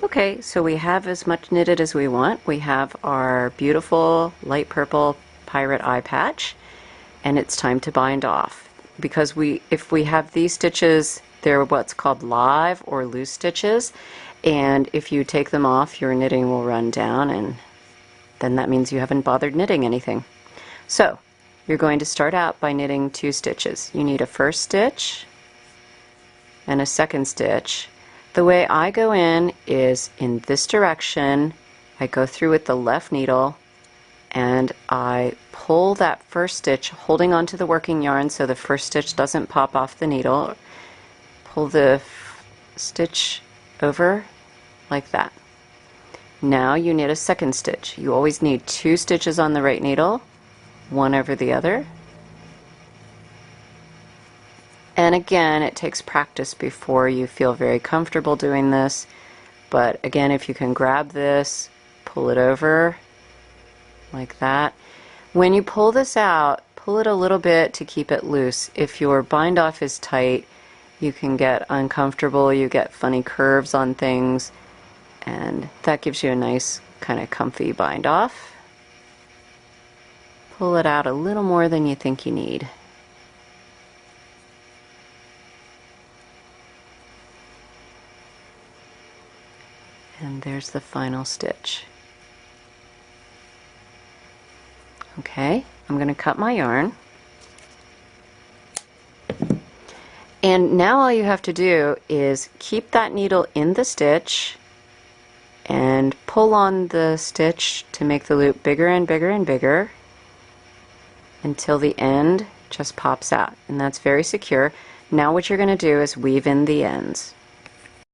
Okay, so we have as much knitted as we want. We have our beautiful light purple pirate eye patch, and it's time to bind off. Because if we have these stitches, they're what's called live or loose stitches, and if you take them off, your knitting will run down, and then that means you haven't bothered knitting anything. So you're going to start out by knitting 2 stitches. You need a first stitch and a second stitch. The way I go in is in this direction. I go through with the left needle and I pull that first stitch, holding onto the working yarn so the first stitch doesn't pop off the needle. Pull the stitch over like that. Now you knit a second stitch. You always need 2 stitches on the right needle, one over the other. And again, it takes practice before you feel very comfortable doing this. But again, if you can grab this, pull it over like that. When you pull this out, pull it a little bit to keep it loose. If your bind off is tight, you can get uncomfortable, you get funny curves on things, and that gives you a nice kind of comfy bind off. Pull it out a little more than you think you need. And there's the final stitch. Okay, I'm going to cut my yarn. And now all you have to do is keep that needle in the stitch and pull on the stitch to make the loop bigger and bigger and bigger until the end just pops out. And that's very secure. Now what you're going to do is weave in the ends.